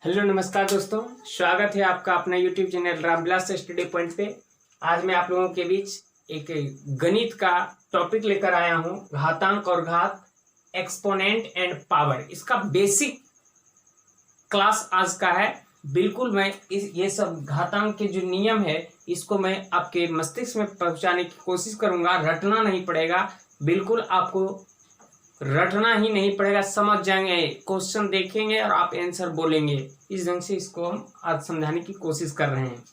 Hello नमस्कार दोस्तों, स्वागत है आपका अपना YouTube channel Ramvilas study point पे। आज मैं आप लोगों के बीच एक गणित का टॉपिक लेकर आया हूं, घातांक और घात, एक्सपोनेंट एंड पावर। इसका बेसिक क्लास आज का है। बिल्कुल मैं ये सब घातांक के जो नियम है इसको मैं आपके मस्तिष्क में पहुंचाने की कोशिश करूंगा। रटना नहीं पड़ेगा, बिल्कुल आपको रटना ही नहीं पड़ेगा, समझ जाएंगे। क्वेश्चन देखेंगे और आप आंसर बोलेंगे। इस ढंग से इसको हम आज समझाने की कोशिश कर रहे हैं।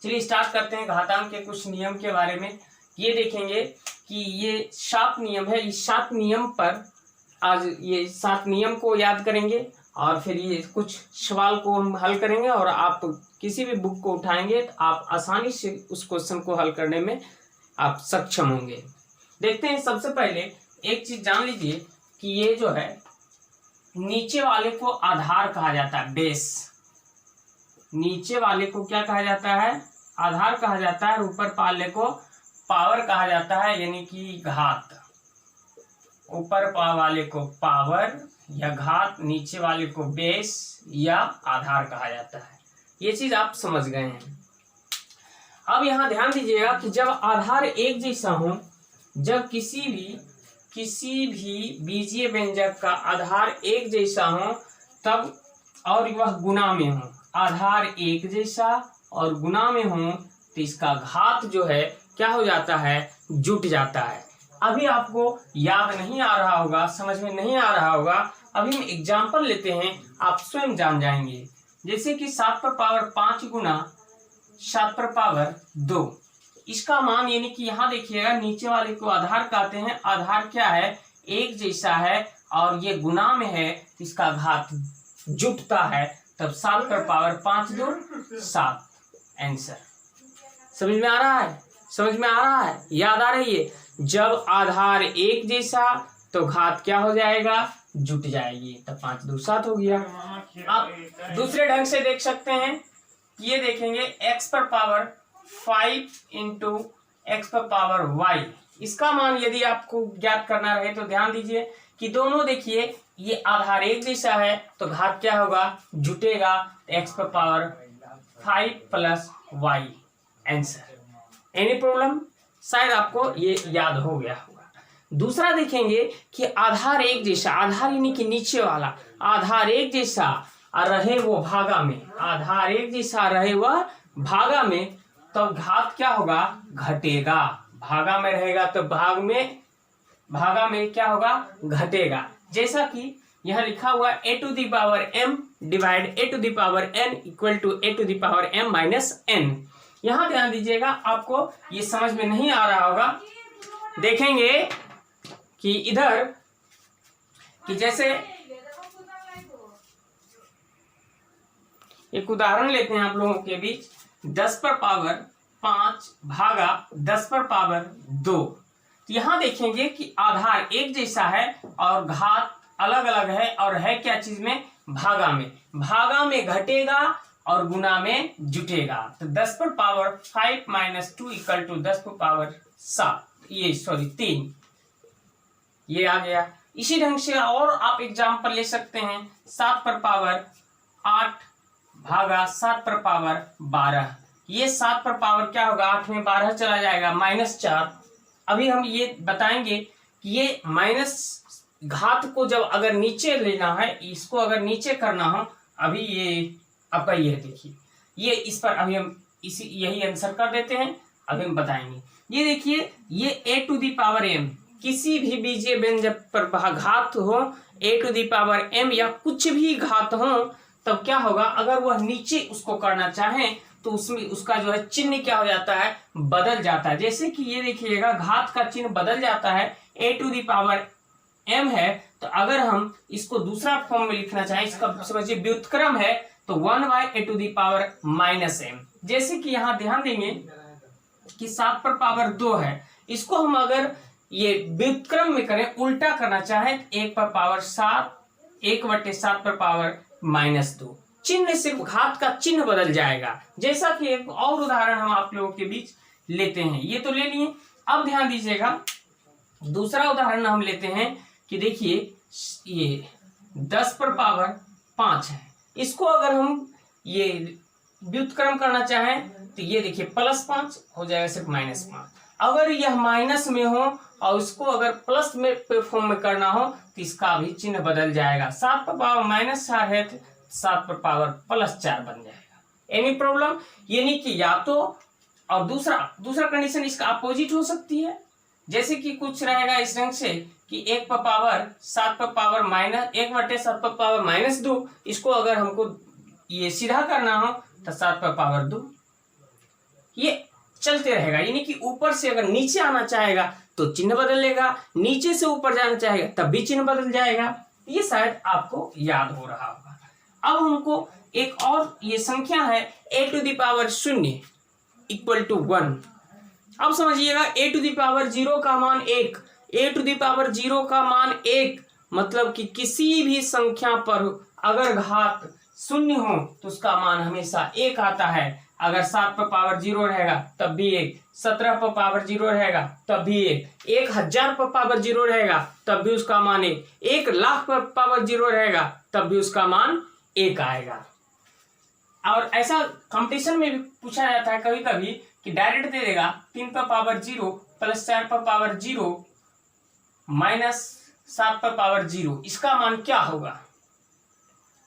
चलिए स्टार्ट करते हैं घातांक के कुछ नियम के बारे में। ये देखेंगे कि ये 7 नियम है। इस 7 नियम पर आज ये 7 नियम को याद करेंगे और फिर ये कुछ सवाल को हम हल करेंगे और आप किसी भी बुक को उठाएंगे तो आप आसानी से उस क्वेश्चन को हल करने में आप सक्षम होंगे। देखते हैं, सबसे पहले एक चीज जान लीजिए कि ये जो है नीचे वाले को आधार कहा जाता है, बेस। नीचे वाले को क्या कहा जाता है? आधार कहा जाता है। ऊपर वाले को पावर कहा जाता है, यानी कि घात। ऊपर वाले को पावर या घात, नीचे वाले को बेस या आधार कहा जाता है। ये चीज आप समझ गए हैं। अब यहां ध्यान दीजिएगा कि जब आधार एक जैसा हो, जब किसी भी बीजीय व्यंजक का आधार एक जैसा हो तब और वह गुणा में हो, आधार एक जैसा और गुणा में हो तो इसका घात जो है क्या हो जाता है? जुट जाता है। अभी आपको याद नहीं आ रहा होगा, समझ में नहीं आ रहा होगा। अभी हम एग्जाम्पल लेते हैं, आप स्वयं जान जाएंगे। जैसे कि 7 पर पावर 5 गुना 7 पर पावर 2, इसका मान, यानी कि यहाँ देखिएगा नीचे वाले को आधार कहते हैं। आधार क्या है? एक जैसा है और ये गुना में है, इसका घात जुटता है, तब 7 पर पावर 5 2 7 आंसर। समझ में आ रहा है? समझ में आ रहा है? याद आ रही है? जब आधार एक जैसा तो घात क्या हो जाएगा? जुट जाएगी, तब 5 2 7 हो गया। आप दूसरे ढंग से देख सकते हैं, ये देखेंगे x पर पावर 5 इंटू एक्स पर पावर y। इसका मान यदि आपको ज्ञात करना रहे तो ध्यान दीजिए कि दोनों, देखिए ये आधार एक जैसा है तो घात क्या होगा? जुटेगा, x पर power 5 plus y answer. Any problem? शायद आपको ये याद हो गया होगा। दूसरा देखेंगे कि आधार एक जैसा, आधार यानी कि नीचे वाला, आधार एक जैसा रहे वो भागा में, आधार एक जैसा रहे वह भागा में, तब घात क्या होगा? घटेगा। भागा में रहेगा तो भागा में क्या होगा? घटेगा। जैसा कि यह लिखा हुआ a to the power m divide a to the power n equal to a to the power m minus n। यहां ध्यान दीजिएगा, आपको ये समझ में नहीं आ रहा होगा। देखेंगे कि इधर कि जैसे एक उदाहरण लेते हैं आप लोगों के बीच, 10 पर पावर 5 भागा 10 पर पावर 2। तो यहां देखेंगे कि आधार एक जैसा है और घात अलग अलग है, और है क्या चीज में? भागा में। भागा में घटेगा और गुना में जुटेगा, तो 10 पर पावर 5 माइनस 2 इक्वल टू 10 पर पावर 3 ये आ गया। इसी ढंग से और आप एग्जाम्पल ले सकते हैं, 7 पर पावर 8 भागा 7 पर पावर 12। ये 7 पर पावर क्या होगा? 8 में 12 चला जाएगा, -4। अभी हम ये बताएंगे कि ये माइनस घात को जब अगर नीचे लेना है, इसको अगर नीचे करना हो, अभी ये आपका ये देखिए, ये इस पर अभी हम यही आंसर कर देते हैं। अभी हम बताएंगे। ये देखिए, ये a to the power m, किसी भी बीजीय व्यंजक पर घात हो, a to the power m या कुछ भी घात हो, तब क्या होगा? अगर वह नीचे उसको करना चाहे तो उसमें उसका जो है चिन्ह क्या हो जाता है? बदल जाता है। जैसे कि ये देखिएगा, घात का चिन्ह बदल जाता है। a to the power m है, तो अगर हम इसको दूसरा फॉर्म में लिखना चाहें, इसका समझिए व्युत्क्रम है, तो 1/a to the power minus m। जैसे कि यहाँ ध्यान देंगे कि 7 पर पावर 2 है, इसको हम अगर ये व्युत्क्रम में करें, उल्टा करना चाहें, 1 पर पावर 7, 1/7 पर पावर -2। चिन्ह, सिर्फ घात का चिन्ह बदल जाएगा। जैसा कि एक और उदाहरण हम आप लोगों के बीच लेते हैं, ये तो ले लिए। अब ध्यान दीजिएगा, दूसरा उदाहरण हम लेते हैं कि देखिए ये 10 पर पावर 5 है, इसको अगर हम ये व्युत्क्रम करना चाहें तो ये देखिए +5 हो जाएगा सिर्फ -5। अगर यह माइनस में हो और उसको अगर प्लस में फॉर्म में करना हो तो इसका भी चिन्ह बदल जाएगा। 7 पर पावर -4 है तो 7 पर पावर +4 बन जाएगा। Any problem? यानी कि या तो, और दूसरा कंडीशन इसका अपोजिट हो सकती है, जैसे कि कुछ रहेगा इस ढंग से कि 1 पर पावर 7 पर पावर -1/7 पर पावर -2, इसको अगर हमको ये सीधा करना हो तो 7 पर पावर 2, ये चलते रहेगा। यानी कि ऊपर से अगर नीचे आना चाहेगा तो चिन्ह बदलेगा, नीचे से ऊपर जाना चाहेगा तब भी चिन्ह बदल जाएगा। ये शायद आपको याद हो रहा होगा। अब हमको एक और ये संख्या है a⁻0 = 1। अब समझिएगा a⁻0 का मान 1, a⁻0 का मान 1 मतलब कि किसी भी संख्या पर अगर घात 0 हो तो उसका मान हमेशा 1 आता है। अगर 7 पर पावर 0 रहेगा तब भी 1, 17 पर पावर 0 रहेगा तब भी 1, 1000 पर पावर 0 रहेगा तब भी उसका मान 1, 1,00,000 पर पावर 0 रहेगा तब भी उसका मान 1 आएगा। और ऐसा कंपटीशन में भी पूछा जाता है कभी कभी कि डायरेक्ट दे देगा 3 पर पावर 0 + 4 पर पावर 0 -7 पर पावर 0, इसका मान क्या होगा?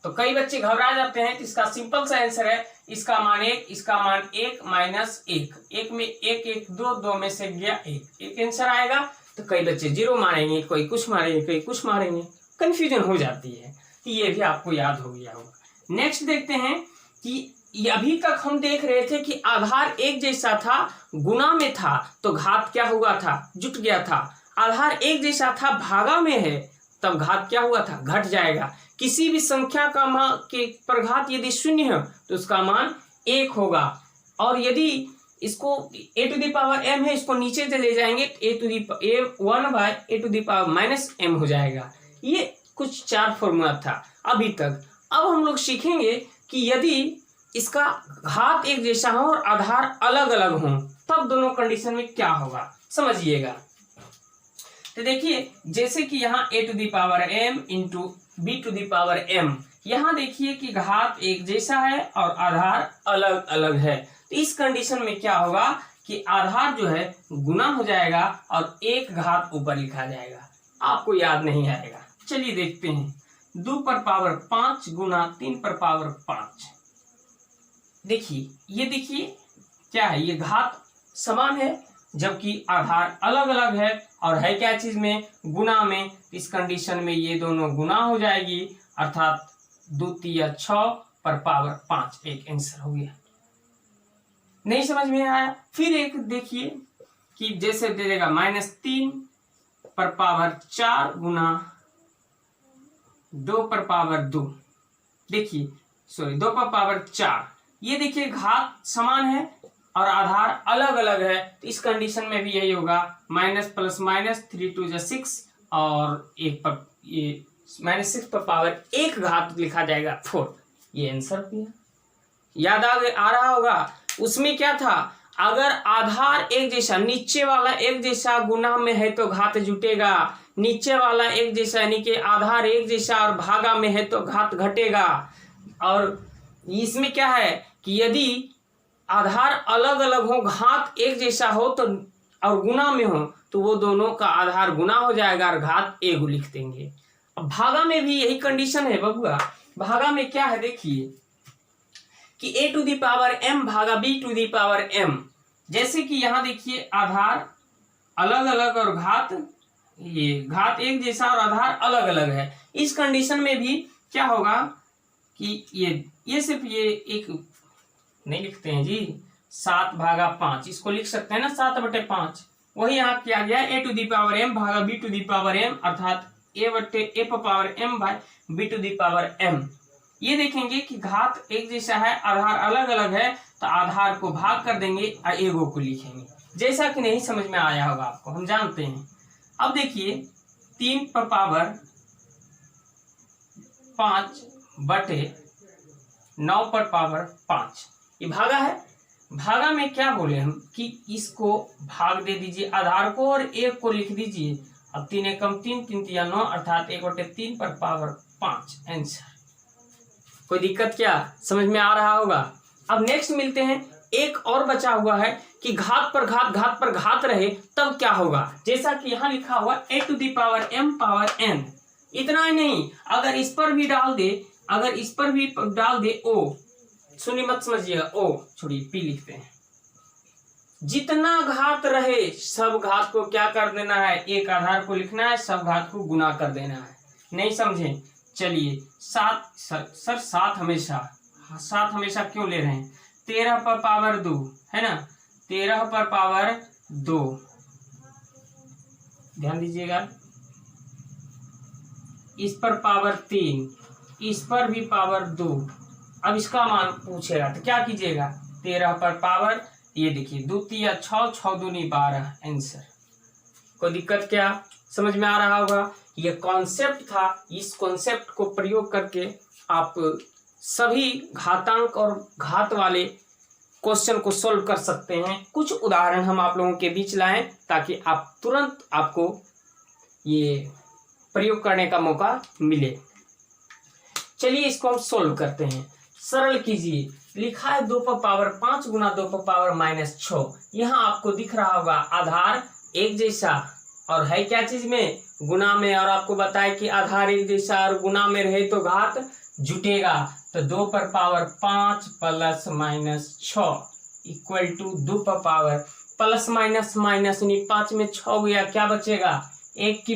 तो कई बच्चे घबरा जाते हैं। तो इसका सिंपल सा आंसर है, इसका मान 1, इसका मान 1 -1, 1 में 1 1 2, 2 में से गया 1 आंसर आएगा। तो कई बच्चे 0 मारेंगे, कोई कुछ मारेंगे, कोई कुछ मारेंगे, कंफ्यूजन हो जाती है। तो ये भी आपको याद हो गया होगा। नेक्स्ट देखते हैं कि अभी तक हम देख रहे थे कि आधार एक जैसा था, गुना में था तो घात क्या हुआ था? जुट गया था। आधार एक जैसा था, भागा में है तब घात क्या हुआ था? घट जाएगा। किसी भी संख्या का मान के पर घात यदि 0 है तो उसका मान 1 होगा। और यदि इसको a⁻m है, इसको नीचे चले जाएंगे (1/a⁻m) हो जाएगा। ये कुछ 4 फॉर्मूला था अभी तक। अब हम लोग सीखेंगे कि यदि इसका घात एक जैसा हो और आधार अलग अलग हो तब दोनों कंडीशन में क्या होगा, समझिएगा। तो देखिए, जैसे कि यहाँ a⁻m × b⁻m, यहाँ देखिए कि घात एक जैसा है और आधार अलग अलग है। तो इस कंडीशन में क्या होगा कि आधार जो है गुना हो जाएगा और एक घात ऊपर लिखा जाएगा। आपको याद नहीं आएगा। चलिए देखते हैं। 2 पर पावर 5 गुना 3 पर पावर 5। देखिए, ये देखिए क्या है, ये घात समान है जबकि आधार अलग अलग है और है क्या चीज में? गुना में। इस कंडीशन में ये दोनों गुना हो जाएगी, अर्थात 2 × 6 पर पावर 5 एक आंसर हो गया। नहीं समझ में आया? फिर एक देखिए कि जैसे दे देगा -3 पर पावर 4 गुना 2 पर पावर 2। देखिए 2 पर पावर 4। ये देखिए घात समान है और आधार अलग अलग है। तो इस कंडीशन में भी यही होगा, माइनस प्लस माइनस 3 × 6 और 1 पर ये -6 पर पावर 1 घात लिखा जाएगा 4। ये आंसर भी है। याद आ रहा होगा। उसमें क्या था, अगर आधार एक जैसा, नीचे वाला एक जैसा गुना में है तो घात जुटेगा, नीचे वाला एक जैसा यानी कि आधार एक जैसा और भागा में है तो घात घटेगा। और इसमें क्या है कि यदि आधार अलग अलग हो, घात एक जैसा हो तो और गुना में हो तो वो दोनों का आधार गुना हो जाएगा और घात एक लिख देंगे। अब भागा में भी यही कंडीशन है बबुआ। भागा में क्या है देखिए कि a⁻m भागा b⁻m। जैसे कि यहाँ देखिए आधार अलग अलग और घात एक जैसा और आधार अलग अलग है। इस कंडीशन में भी क्या होगा कि ये सिर्फ ये एक नहीं लिखते हैं जी, 7/5 इसको लिख सकते हैं ना, 7/5। वही यहाँ किया गया a⁻m भागा b⁻m अर्थात a/m/b⁻m। ये देखेंगे कि घात एक जैसा है, आधार अलग अलग है तो आधार को भाग कर देंगे और एगो को लिखेंगे। जैसा कि नहीं समझ में आया होगा आपको, हम जानते हैं। अब देखिए 3 पर पावर 5/9 पर पावर 5, ये भागा है। भागा में क्या बोले हम कि इसको भाग दे दीजिए आधार को और 1 को लिख दीजिए। अब 3 एकम 3, 3 × 9 अर्थात 1/3 पर पावर 5 आंसर। कोई दिक्कत क्या, समझ में आ रहा होगा। अब नेक्स्ट मिलते हैं, एक और बचा हुआ है कि घात पर घात रहे तब क्या होगा। जैसा कि यहाँ लिखा हुआ a to the power m power n। इतना ही नहीं, अगर इस पर भी डाल दे o, सुनिए मत समझिएगा, o छोड़िए p लिखते हैं। जितना घात रहे सब घात को क्या कर देना है, एक आधार को लिखना है, सब घात को गुना कर देना है। नहीं समझे, चलिए 7 सर 7 हमेशा क्यों ले रहे हैं, 13 पर पावर 2 है ना, 13 पर पावर 2, ध्यान दीजिएगा, इस पर पावर 3, इस पर भी पावर 2। अब इसका मान पूछेगा तो क्या कीजिएगा, 13 पर पावर, ये देखिए 2 3 6, 6 दूनी 12, आंसर। कोई दिक्कत क्या, समझ में आ रहा होगा। ये कॉन्सेप्ट था, इस कॉन्सेप्ट को प्रयोग करके आप सभी घातांक और घात वाले क्वेश्चन को सॉल्व कर सकते हैं। कुछ उदाहरण हम आप लोगों के बीच लाएं ताकि आप तुरंत आपको ये प्रयोग करने का मौका मिले। चलिए इसको हम सॉल्व करते हैं, सरल कीजिए। लिखा है 2 पर पावर 5 गुना 2 पर पावर -6। यहाँ आपको दिख रहा होगा आधार एक जैसा और है क्या चीज में, गुना में, और आपको बताया कि आधार एक जैसा और गुना में रहे तो घात जुटेगा। तो 2 पर power 5 plus minus 6 equal to 2 पर पावर प्लस माइनस माइनस, 5 में 6 गया, क्या बचेगा, 1 की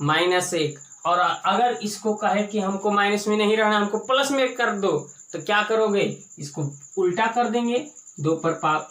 -1। और अगर इसको कहे कि हमको माइनस में नहीं रहना, हमको प्लस में कर दो, तो क्या करोगे, इसको उल्टा कर देंगे। 2 पर पावर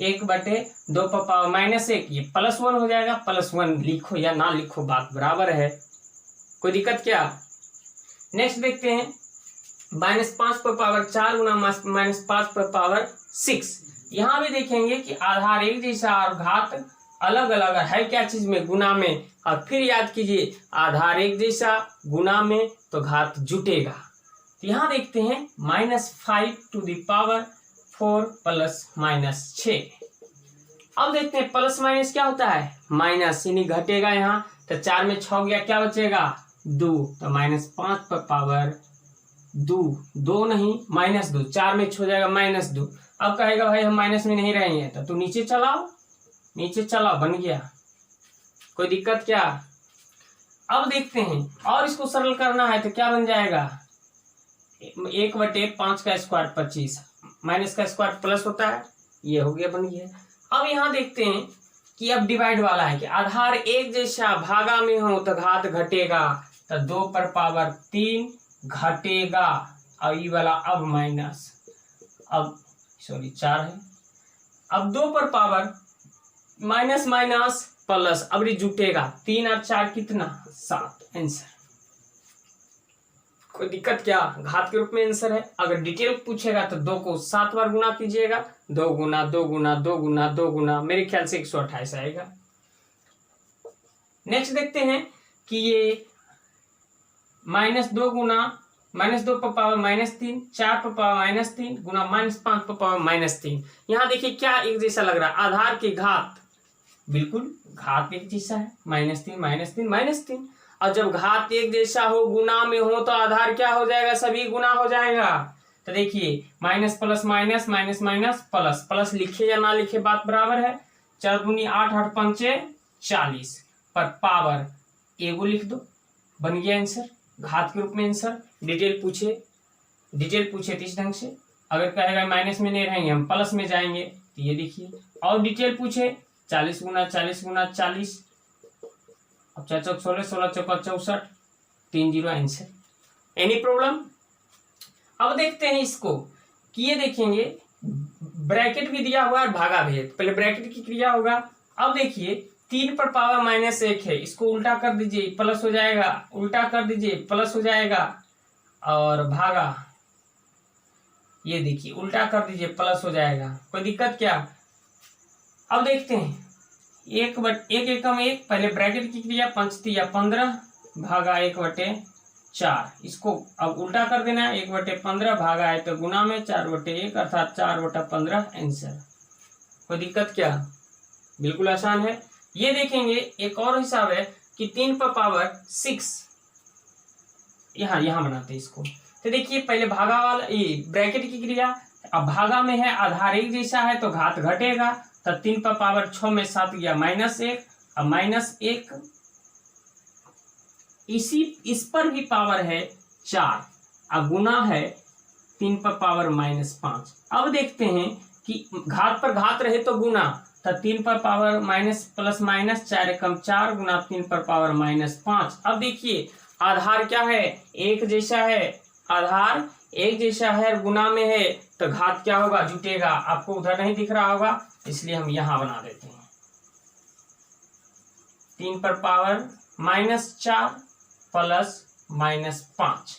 1 बटे 2 पर पावर -1, ये +1 हो जाएगा। +1 लिखो या ना लिखो बात बराबर है, कोई दिक्कत क्या। नेक्स्ट देखते हैं, -5 पर पावर 4 गुना -5 पर पावर 6। यहाँ भी देखेंगे कि आधार एक जैसा और घात अलग अलग है, क्या चीज में, गुना में। और फिर याद कीजिए, आधार एक जैसा गुना में तो घात जुटेगा। तो यहाँ देखते हैं -5 टू द पावर 4 प्लस -6। अब देखते हैं प्लस माइनस क्या होता है, माइनस, यानी घटेगा यहाँ। तो 4 में 6 गया, क्या बचेगा, 2। तो -5 पर पावर 2 नहीं -2, 4 में 6 हो जाएगा -2। अब कहेगा भाई हम माइनस में नहीं रहेंगे, तो तू नीचे चलाओ, बन गया, कोई दिक्कत क्या। अब देखते हैं, और इसको सरल करना है तो क्या बन जाएगा, 1/5 का स्क्वायर 25, माइनस का स्क्वायर प्लस होता है, ये हो गया, बन गया। अब यहाँ देखते हैं कि अब डिवाइड वाला है कि आधार एक जैसा भागा में हो तो घात घटेगा। तो 2 पर पावर 3 घटेगा, और ये वाला अब माइनस, अब सॉरी 4 है। अब 2 पर पावर माइनस प्लस, अब ये जुटेगा, 3 और 4 कितना, 7, आंसर। कोई दिक्कत क्या, घात के रूप में आंसर है। अगर डिटेल पूछेगा तो 2 को 7 बार गुना कीजिएगा, 2 गुना 2 गुना 2 गुना 2 गुना, मेरे ख्याल से 128 आएगा। नेक्स्ट देखते हैं कि ये -2 गुना -2 पर पावर -3, 4 पर पावर -3 गुना -5 पर पावर -3। यहाँ देखिए क्या एक जैसा लग रहा है, आधार की घात, बिल्कुल घात एक जैसा है, -3 और जब घात एक जैसा हो, गुना में हो, तो आधार क्या हो जाएगा, सभी गुना हो जाएगा। तो देखिए minus plus minus minus minus plus, plus लिखे या ना लिखे बात बराबर है। 4 दूनी 8, 8 पंचे 40 पर पावर एगो लिख दो, बन गया आंसर, घात के रूप में आंसर। डिटेल पूछे तो इस ढंग से, अगर कहेगा माइनस में नहीं रहेंगे हम प्लस में जाएंगे, तो ये देखिए। और डिटेल पूछे 40 गुना 40 गुना 40, अब 4 चौक 16, 16 चौका 64, 3 0 आंसर। Any problem. अब देखते हैं इसको कि ये देखेंगे ब्रैकेट भी दिया हुआ है, भागा भी है, पहले ब्रैकेट की क्रिया होगा। अब देखिए 3 पर पावर -1 है, इसको उल्टा कर दीजिए, प्लस हो जाएगा, उल्टा कर दीजिए, प्लस हो जाएगा, और भागा, ये देखिए उल्टा कर दीजिए, प्लस हो जाएगा, कोई दिक्कत क्या। अब देखते हैं 1 एकम 1, पहले ब्रैकेट की क्रिया, 5 तिया 15 भागा 1/4, इसको अब उल्टा कर देना है, 1/15 भागा है तो गुना में 4/1 अर्थात 4/15 आंसर। कोई दिक्कत क्या, बिल्कुल आसान है। ये देखेंगे एक और हिसाब है कि 3 पर पावर 6, यहाँ बनाते हैं इसको, तो देखिए पहले भागा वाला ये ब्रैकेट की क्रिया, अब भागा में है आधार एक जैसा है तो घात घटेगा, तो 3 पर पावर 6 में 7 गया -1, अब -1 इस पर भी पावर है 4, अब गुना है 3 पर पावर -5। अब देखते हैं कि घात पर घात रहे तो गुना, तो 3 पर पावर माइनस प्लस माइनस 4 एकम 4 गुना 3 पर पावर -5। अब देखिए आधार क्या है, एक जैसा है, आधार एक जैसा है, गुना में है तो घात क्या होगा, जुटेगा। आपको उधर नहीं दिख रहा होगा इसलिए हम यहां बना देते हैं। 3 पर पावर -4 प्लस -5,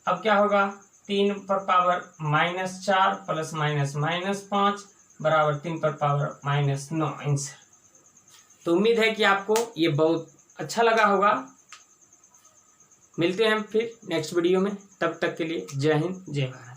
अब क्या होगा 3 पर पावर -4 प्लस -5 बराबर 3 पर पावर -9 आंसर। तो उम्मीद है कि आपको ये बहुत अच्छा लगा होगा। मिलते हैं फिर नेक्स्ट वीडियो में, तब तक के लिए जय हिंद जय भारत।